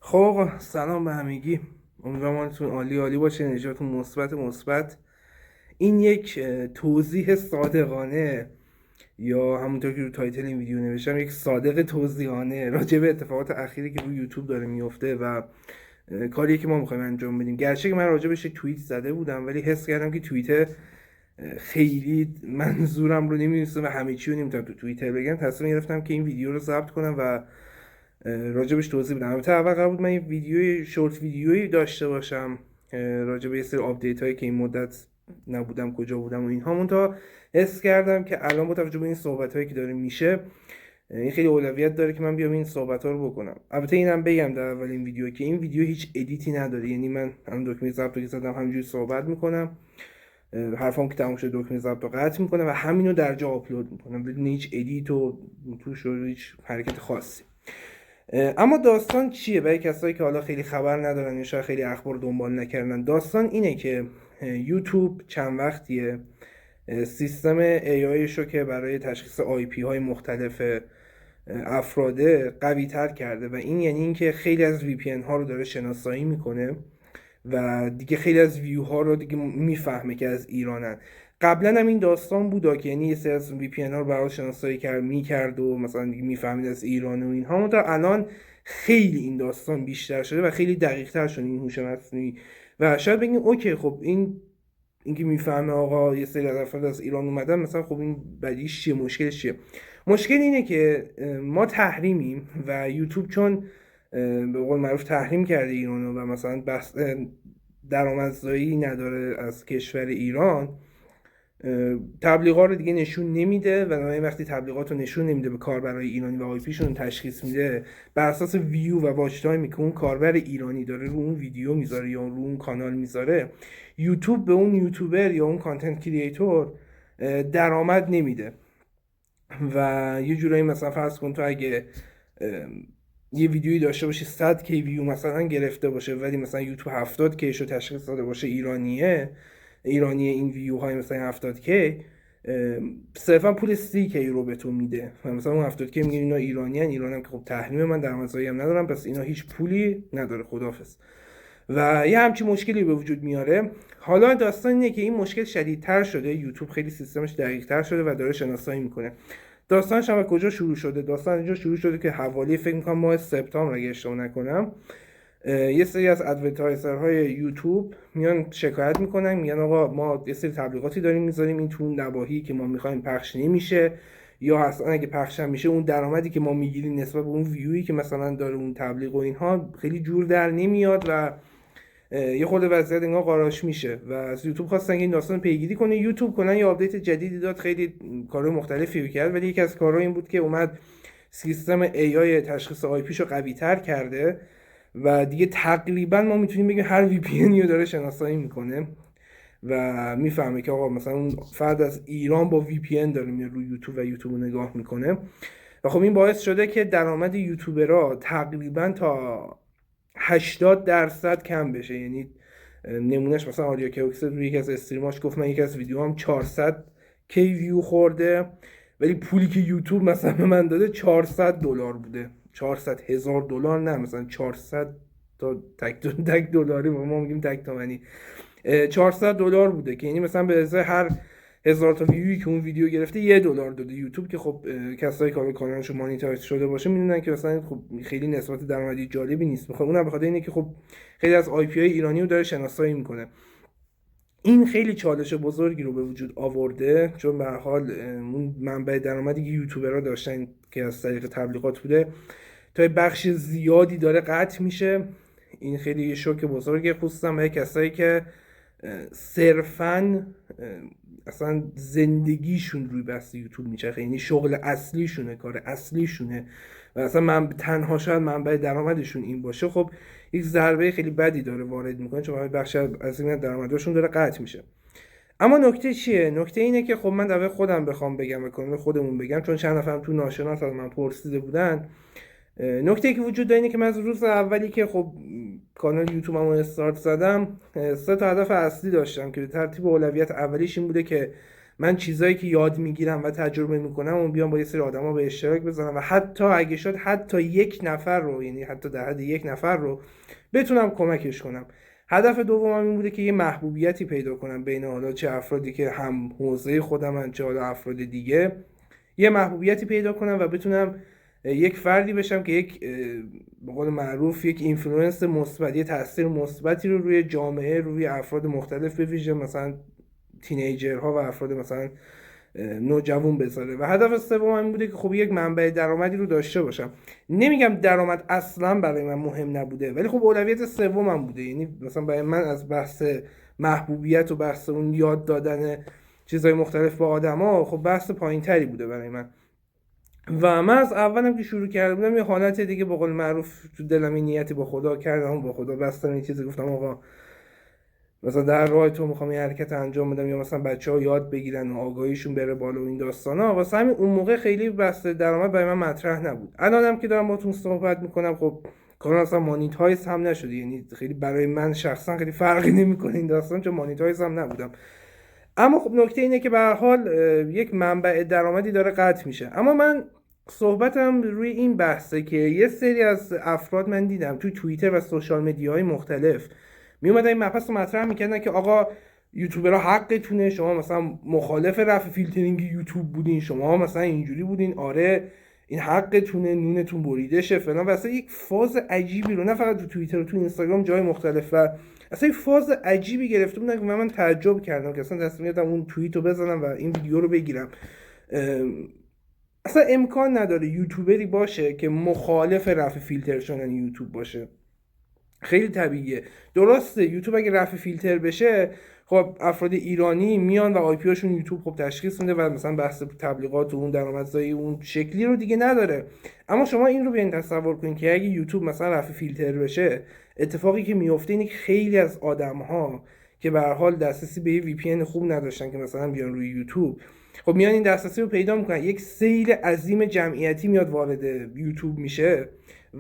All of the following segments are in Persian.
خب آقا سلام به همگی. امیدوارم حالتون عالی عالی باشه، نجاتون مثبت. این یک توضیح صادقانه، یا همونطور که رو تایتل این ویدیو نوشتم یک صادق توضیحانه راجع به اتفاقات اخیری که روی یوتیوب داره میفته و کاریه که ما میخوایم انجام بدیم. گرچه که من راجع بهش توییت زده بودم، ولی حس کردم که توییت خیلی منظورم رو نمیرسه و همه چی رو نمیتونم تو توییتر بگم. تصمیم گرفتم که این ویدیو رو ضبط کنم و راجبش توضیح بدم. البته اول قرار بود من یه شورت ویدیویی داشته باشم راجب یه سری آپدیت هایی که این مدت نبودم کجا بودم و اینها، تا حس کردم که الان با توجه به این صحبت هایی که داره میشه این خیلی اولویت داره که من بیام این صحبت ها رو بکنم. البته اینم بگم در اولین ویدیو که این ویدیو هیچ ادیتی نداره، یعنی من الان دکمه ضبط رو که زدم همینجوری صحبت میکنم، حرفام که تموم شده دکمه ضبط رو قطع میکنم و همینو در جا آپلود میکنم بدون هیچ ادیت و توش هیچ حرکت خاصی. اما داستان چیه؟ برای کسایی که حالا خیلی خبر ندارن یا شاید خیلی اخبار دنبال نکردن، داستان اینه که یوتیوب چند وقتیه سیستم AI شو که برای تشخیص IP های مختلف افراده قوی تر کرده و این یعنی اینکه خیلی از VPN ها رو داره شناسایی میکنه و دیگه خیلی از ویو ها رو دیگه میفهمه که از ایرانن. قبلا هم این داستان بود که یعنی یه سری از وی پی ان ها رو برای شناسایی میکرد و مثلا دیگه میفهمید از ایران و اینها، تا الان خیلی این داستان بیشتر شده و خیلی دقیق تر شده این هوش مصنوعی. و شاید بگین اوکی، خب اینکه میفهمه آقا یه سری از افراد از ایران اومدن، مثلا خب این بدیش چیه، مشکلش چیه؟ مشکل اینه که ما تحریمیم و یوتیوب چون به قول معروف تحریم کرده ایرانو و مثلا بس درآمدزایی نداره از کشور ایران، تبلیغات رو دیگه نشون نمیده و وقتی تبلیغات رو نشون نمیده به کاربرای ایرانی و آی پیشون تشخیص میده بر اساس ویو و واچ تایمی که اون کاربر ایرانی داره رو اون ویدیو میذاره یا رو اون کانال میذاره، یوتیوب به اون یوتیوبر یا اون کانتنت کریئتور درآمد نمیده. و یه جورایی مثلا فرض کن تو اگه یه ویدیویی داشته باشی 100 کی ویو مثلا گرفته باشه، ولی مثلا یوتیوب 70 کی شو تشخیص داده باشه ایرانی این ویو های مثلا 70 کی، صرفا پول 30 کی رو به تو میده و مثلا اون 70 کی میگه اینا ایرانی هم که خب تحریم، من درآمدزایی هم ندارم، پس اینا هیچ پولی نداره، خدافظ. و یه همچین مشکلی به وجود میاره. حالا داستان اینه که این مشکل شدیدتر شده، یوتیوب خیلی سیستمش دقیق‌تر شده و داره شناسایی میکنه. داستانش هم کجا شروع شده؟ داستان اینجا شروع شده که حوالی فکر میکنم ماه سپتامبر اگه اشتباه نکنم، یه سری از ادورتایزرهای یوتیوب میان شکایت میکنن، میگن آقا ما یه سری تبلیغاتی داریم میذاریم این تو نواحی که ما میخوایم پخش نمیشه، یا اصلا اگه پخش هم میشه اون درآمدی که ما میگیریم نسبت به اون ویویی که مثلا داره اون تبلیغ و اینها خیلی جور در نمیاد و یه خورده وضعیت انگار قاراش میشه و از یوتیوب خواستن که این داستان پیگیری کنه. یوتیوب کلا یه آپدیت جدیدی داد، خیلی کارهای مختلفی رو کرد، ولی یکی از کارها این بود که اومد سیستم AI تشخیص آی پیشو قوی تر کرده و دیگه تقریبا ما میتونیم بگیم هر وی پی ان رو داره شناسایی میکنه و میفهمه که آقا مثلا اون فرد از ایران با وی پی ان داره میاد روی یوتیوب و یوتیوب رو نگاه میکنه. و خب این باعث شده که درآمد یوتیوبرها تقریبا تا 80% کم بشه. یعنی نمونهش مثلا آریا کوکس روی یکی از استریماش گفت من یکی از ویدیوام 400 کی ویو خورده، ولی پولی که یوتیوب مثلا به من داده 400 دلار بوده. 400 هزار دلار نه، مثلا 400 تا تک دلاری، ما میگیم تک تومانی، 400 دلار بوده که یعنی مثلا به ازای هر 1000 تا ویویی که اون ویدیو گرفته $1 داده یوتیوب. که خب کسایی که کانالشون مانیتایز شده باشه میدونن که مثلا خب خیلی نسبت درآمدی جالبی نیست. بخاطر اونم بخاطر اینه که خب خیلی از آی پی های ایرانی رو داره شناسایی میکنه. این خیلی چالش بزرگی رو به وجود آورده، چون به هر حال اون منبع درآمدی که یوتیوبرها داشتن که از طریق تبلیغات بوده تا بخش زیادی داره قطع میشه. این خیلی یه شوک بزرگه، خصوصا برای کسایی که صرفاً اصلا زندگیشون روی بحث یوتیوب میچرخه، یعنی شغل اصلیشونه، کار اصلیشونه و اصلا من تنها شاید منبع درآمدشون این باشه. خب یک ضربه خیلی بدی داره وارد میکنه، چون بخش از این درآمدشون داره قطع میشه. اما نکته چیه؟ نکته اینه که خب من در خودم بخوام بگم، بکنم خودمون بگم، چون چند نفرم تو ناشناس از من پرسیده بودن، نکته که وجود داره اینه که من از روز اولی که خب کانال یوتیوبمو استارت زدم 3 تا هدف اصلی داشتم که به ترتیب اولویت اولیش این بوده که من چیزایی که یاد میگیرم و تجربه میکنم اون بیام با یه سری آدما به اشتراک بذارم و حتی اگه شد حتی یک نفر رو، یعنی حتی در حد یک نفر رو بتونم کمکش کنم. هدف دومم این بوده که یه محبوبیتی پیدا کنم بین حالا چه افرادی که هم حوزه خودمن چه حالا افراد دیگه، یه محبوبیتی پیدا کنم و بتونم یک فردی بشم که یک به قول معروف یک اینفلوئنس مثبت، یه تاثیر مثبتی رو روی جامعه، روی افراد مختلف به ویژه مثلا تینیجرها و افراد مثلا نوجوان بذاره. و هدف سوم این بوده که خب یک منبع درآمدی رو داشته باشم. نمیگم درآمد اصلا برای من مهم نبوده، ولی خب اولویت سومم بوده. یعنی مثلا برای من از بحث محبوبیت و بحث اون یاد دادن چیزهای مختلف با آدما خب بحث پایینتری بوده برای من. و من از اولم که شروع کرده بودم یه حالت دیگه به قول معروف تو دلم این نیتی با خدا کردم، با خدا بستم این چیزی، گفتم آقا مثلا در راه تو میخوام یه حرکت انجام بدم یا مثلا بچه‌ها یاد بگیرن و آگاهیشون بره بالا و این داستانا. واسه همین اون موقع خیلی بحث درآمد برای من مطرح نبود. الانم که دارم باهاتون صحبت میکنم خب کانال اصلا مانیتایز هم نشده، یعنی خیلی برای من شخصا خیلی فرقی نمیکنه این داستان چون مانیتایز هم نبودم. اما خب نکته اینه که به هر حال یک منبع درآمدی داره قطع میشه. اما من صحبتم روی این بحثه که یه سری از افراد من دیدم تو توییتر و سوشال مدیاهای مختلف می اومدن این مبحث رو مطرح میکردن که آقا یوتیوبرها حقتونه، شما مثلا مخالف رفع فیلترینگ یوتیوب بودین، شما مثلا اینجوری بودین، آره این حقتونه، نونتون بریده شه فلان. و اصلا یک فاز عجیبی رو نه فقط تو توییتر و تو اینستاگرام جای مختلف و اصلا یک فاز عجیبی گرفته بودن که من تعجب کردم که اصلا تصمیم گرفتم اون توییت رو بزنم و این ویدیو رو بگیرم. اصلا امکان نداره یوتیوبری باشه که مخالف رفع فیلتر شدن یوتیوب باشه. خیلی طبیعیه. درسته یوتیوب اگه رفع فیلتر بشه خب افراد ایرانی میان و آی پی هاشون یوتیوب خب تشخیص میده و مثلا بحث تبلیغات و اون درآمدزایی اون شکلی رو دیگه نداره. اما شما این رو بیاین تصور کنید که اگه یوتیوب مثلا رفع فیلتر بشه، اتفاقی که میفته اینه که خیلی از آدم‌ها که به هر حال دسترسی به یه وی پی ان خوب نداشتن که مثلا بیان روی یوتیوب، خب میان این دسترسی رو پیدا میکنن، یک سیل عظیم جمعیتی میاد وارد یوتیوب میشه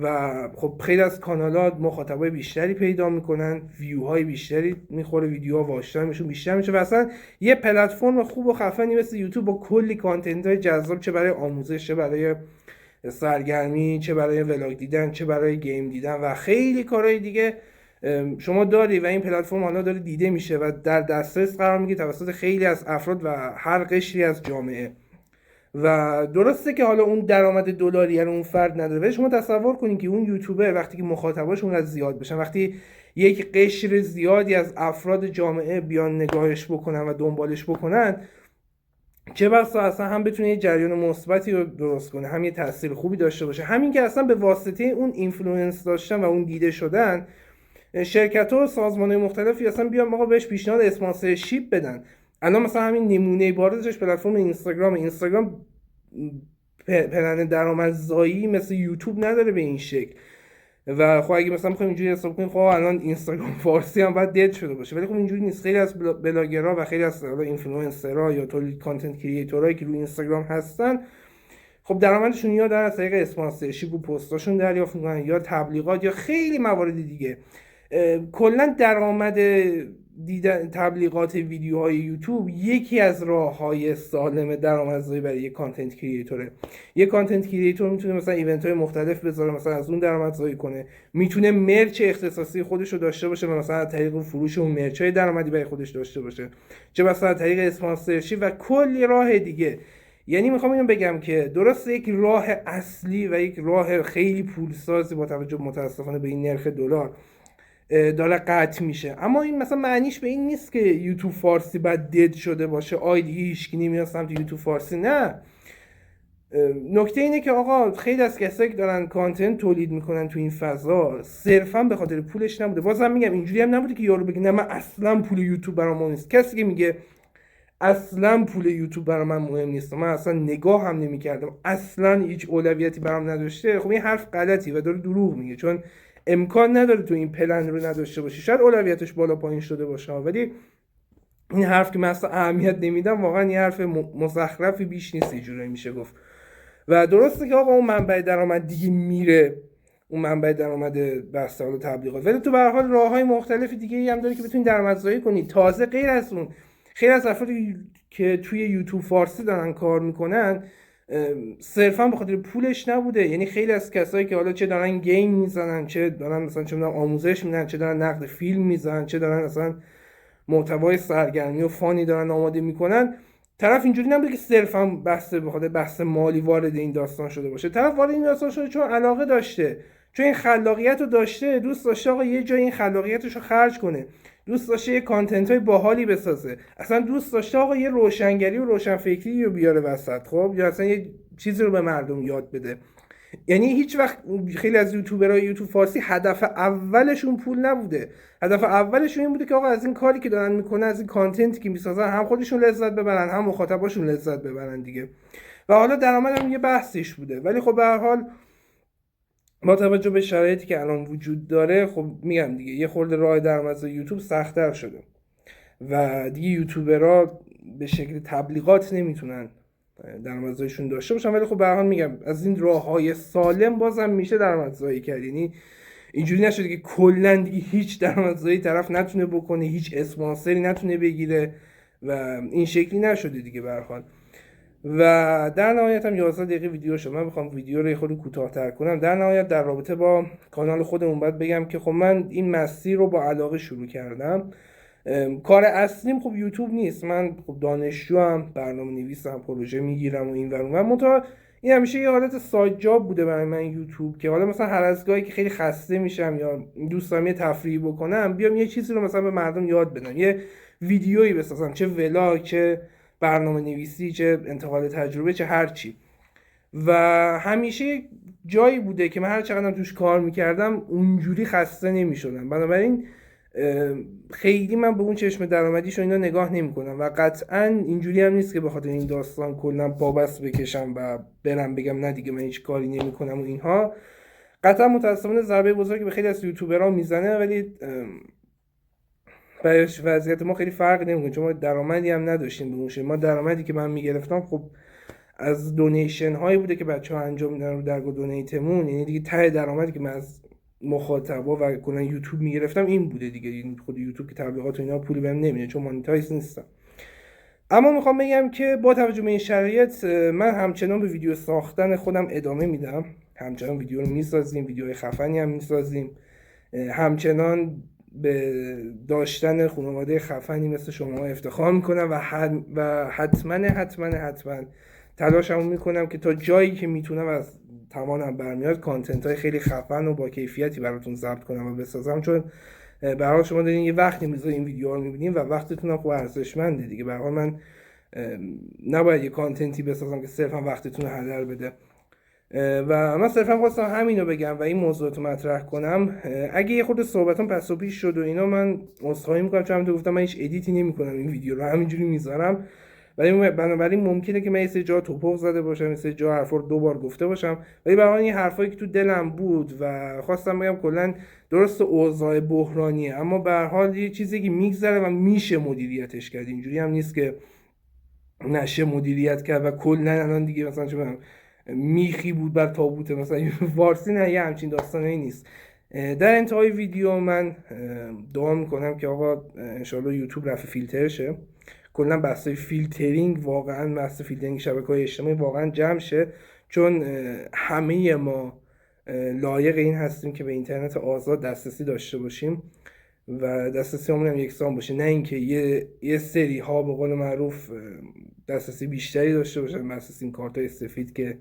و خب خیلی از کانالات مخاطبای بیشتری پیدا میکنن، ویوهای بیشتری میخوره، ویدیوها واچ تایمشون بیشتر میشه و اصلا یه پلتفرم خوب و خفنی مثل یوتیوب با کلی کانتنت های جذاب، چه برای آموزش، چه برای سرگرمی، چه برای ولاگ دیدن، چه برای گیم دیدن و خیلی کارهای دیگه شما داری و این پلتفرم حالا داره دیده میشه و در دسترس قرار میگیره توسط خیلی از افراد و هر قشری از جامعه. و درسته که حالا اون درآمد دلاری رو اون فرد نداره، ولی شما تصور کنید که اون یوتیوبر وقتی که مخاطباش اونقدر زیاد بشن، وقتی یک قشر زیادی از افراد جامعه بیان نگاهش بکنن و دنبالش بکنن، چه بسا اصلا هم بتونه یه جریان مثبتی رو درست کنه، هم یه تاثیر خوبی داشته باشه. همین که اصلا به واسطه اون اینفلوئنس داشتن و اون دیده شدن، شرکت‌ها و سازمان‌های مختلفی اصلا بیان آقا بهش پیشنهاد اسپانسرشیپ بدن. الان مثلا همین نمونه بارزش پلتفرم اینستاگرام پلن درآمدزایی مثل یوتیوب نداره به این شکل. و خب اگه مثلا بخوایم اینجوری حساب کنیم خب الان اینستاگرام فارسی هم باید دد شده باشه، ولی خب اینجوری نیست. خیلی از بلاگرها و خیلی از اینفلوئنسرها یا تولید کانتنت کریئتورایی که روی اینستاگرام هستن خب درآمدشون یا در طریق اسپانسرشیپ و پستاشون دریافت میکنن یا تبلیغات یا خیلی موارد دیگه. کلا درآمد دیدن تبلیغات ویدیوهای یوتیوب یکی از راه‌های سالم درآمدزایی برای یک کانتنت کریئتوره. یک کانتنت کریئتور میتونه مثلا ایونت‌های مختلف بذاره، مثلا از اون درآمدزایی کنه، میتونه مرچ اختصاصی خودش رو داشته باشه و مثلا از طریق فروش اون مرچ‌های درآمدی برای خودش داشته باشه، چه مثلا از طریق اسپانسرشیپ و کلی راه دیگه. یعنی میخوام اینو بگم که درسته یک راه اصلی و یک راه خیلی پولسازی با توجه متاسفانه به این نرخ دلار داره قطع میشه، اما این مثلا معنیش به این نیست که یوتیوب فارسی بعد دد شده باشه، دیگه هیچکی نمیاد سمت یوتیوب فارسی. نه، نکته اینه که آقا خیلی از کسایی که دارن کانتنت تولید میکنن تو این فضا صرفا به خاطر پولش نبوده. بازم میگم اینجوری هم نبوده که یارو بگه نه من اصلا پول یوتیوب برام مهم نیست. کسی که میگه اصلا پول یوتیوب برام من مهم نیست، من اصلا نگاه هم نمیکردم، اصلا هیچ اولویتی برام نداشته، خب این حرف غلطی و داره دروغ میگه، چون امکان نداره تو این پلن رو نداشته باشی. شاید اولویتش بالا پایین شده باشه، ولی این حرف که من اصلا اهمیت نمیدم واقعا یه حرف مزخرفی بیش نیست، اینجوری میشه گفت. و درسته که آقا اون منبع درآمد دیگه میره، اون منبع درآمد بحث حالا تبلیغات، ولی تو به هر حال راههای مختلف دیگه ای هم داره که بتونی درآمدزایی کنی. تازه غیر از اون خیلی از افرادی که توی یوتیوب فارسی دارن کار میکنن صرفا به خاطر پولش نبوده. یعنی خیلی از کسایی که حالا چه دارن گیم میزنن، چه دارن مثلا چه میدونم آموزش میدن، چه دارن نقد فیلم میزنن، چه دارن مثلا محتوای سرگرمی و فانی دارن آماده میکنن، طرف اینجوری نبوده که صرفا بحث مالی وارد این داستان شده باشه. طرف وارد این داستان شده چون علاقه داشته، چون این خلاقیت رو داشته، دوست داشته آقا یه جای این خلاقیتش رو خرج کنه، دوست داشته یه کانتنت های باحالی بسازه، اصلا دوست داشته آقا یه روشنگری و روشنفکری رو بیاره وسط، خب، یا اصلا یه چیزی رو به مردم یاد بده. یعنی هیچ وقت خیلی از یوتیوبرهای یوتیوب فارسی هدف اولشون پول نبوده. هدف اولشون این بوده که آقا از این کاری که دارن میکنن، از این کانتنتی که میسازن، هم خودشون لذت ببرن، هم مخاطباشون لذت ببرن دیگه. و حالا درآمد هم یه بحثش بوده. ولی خب به هر حال با توجه به شرایطی که الان وجود داره، خب میگم دیگه یه خورده راه درآمد یوتیوب سخت‌تر شده و دیگه یوتیوبرها به شکل تبلیغات نمیتونن درآمدزاییشون داشته باشن. ولی خب به هر حال میگم از این راههای سالم بازم میشه درآمدزایی کرد. یعنی اینجوری نشده که کلا دیگه هیچ درآمدزایی طرف نتونه بکنه، هیچ اسپانسری نتونه بگیره و این شکلی نشده دیگه به هر حال. و در نهایت هم 11 دقیقه ویدیو شد. من میخوام ویدیو رو یه خورده کوتاه‌تر کنم. در نهایت در رابطه با کانال خودمون باید بگم که خب من این مسیر رو با علاقه شروع کردم. کار اصلیم خب یوتیوب نیست. من خب دانشجوام، برنامه‌نویسم، پروژه میگیرم و این ور اون. منتها این همیشه یه حالت سایت جاب بوده برای من یوتیوب، که حالا مثلا هر از گاهی که خیلی خسته میشم یا دوست دارم یه تفریحی بکنم، بیام یه چیزی رو مثلا به مردم یاد بدم، یه ویدیویی بسازم، چه ولاگ، چه برنامه‌نویسی، چه انتقال تجربه، چه هر چی. و همیشه جایی بوده که من هر چقدرم توش کار میکردم اونجوری خسته نمیشدم. بنابراین خیلی من به اون چشم درآمدیش و اینا نگاه نمیکنم و قطعا اینجوری هم نیست که به خاطر این داستان کلا پابست بکشم و برم بگم نه دیگه من هیچ کاری نمیکنم و اینها. قطعا متاسفانه ضربه بزرگی به خیلی از یوتیوبرها میزنه، ولی برای وضعیت ما خیلی فرق نمیکنه چون ما درآمدی هم نداشتیم به اون شکل. ما درآمدی که من میگرفتم خب از دونیشن هایی بوده که بچه‌ها انجام میدن رو درگاه دونیتمون. یعنی دیگه ته درآمدی که من از مخاطبا و کلا یوتیوب میگرفتم این بوده دیگه. این خود یوتیوب که تبلیغات و اینا پولی بهم نمیده چون مانیتایز نیستم. اما میخوام بگم که با توجه به این شرایط من همچنان به ویدیو ساختن خودم ادامه میدم، همچنان ویدیو رو میسازیم، ویدیوهای خفنی هم میسازیم، همچنان به داشتن خانواده خفنی مثل شما افتخار میکنم و حتما تلاشمو میکنم که تا جایی که میتونم از توانم برمیاد کانتنت های خیلی خفن و با کیفیتی براتون ضبط کنم و بسازم. چون به هر حال شما دارین یه وقتی میذارین این ویدیو رو میبینین و وقتتون هم خوب ارزشمنده دیگه. به هر حال من نباید یه کانتنتی بسازم که صرفا وقتتون رو هدر بده. و من صرفا خواستم همینو بگم و این موضوعات رو مطرح کنم. اگه یه خورده صحبتام پس و پیش شد و اینا، من عذرخواهی میکنم چون همونطور گفتم من هیچ ادیتی نمیکنم، این ویدیو رو همینجوری میذارم. ولی بنابراین ممکنه که من یه سری جا توپق زده باشم، یه سری جا حرفا رو دوبار گفته باشم، ولی به هر حال این حرفایی که تو دلم بود و خواستم بگم کلا درست اوضاع بحرانیه، اما به هر حال یه چیزی که میگذره و میشه مدیریتش کرد. اینجوری هم نیست که نشه مدیریت کرد و کلا الان دیگه مثلا چه میخی بود بر تابوت مثلا فارسی، نه یه همچین داستانی نیست. در انتهای ویدیو من دعا میکنم که آقا انشالله یوتیوب رفع فیلتر شه، کلا بحث فیلترینگ، واقعا بحث فیلترینگ شبکه‌های اجتماعی واقعا جمع شه، چون همه ما لایق این هستیم که به اینترنت آزاد دسترسی داشته باشیم و دسترسی همون هم یکسان باشه، نه اینکه یه سری ها به قول معروف دسترسی بیشتری داشته باشن، مثلا این کارتای سفید که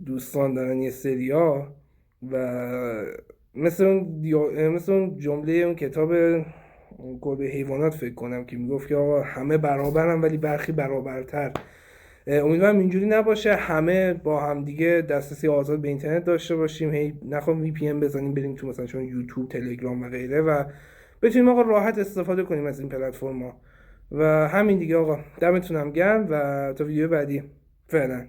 دوستان دارن یه سری ها. و مثل اون جمله اون کتاب کلبه حیوانات فکر کنم که میگفت که آقا همه برابرن ولی برخی برابرتر. امیدوارم اینجوری نباشه، همه با هم دیگه دسترسی آزاد به اینترنت داشته باشیم، هی نخوام وی پی ان بزنیم بریم تو مثلا چون یوتیوب، تلگرام و غیره و بتونیم آقا راحت استفاده کنیم از این پلتفرم‌ها. و همین دیگه آقا، دمتونم گرم و تا ویدیو بعدی فعلا.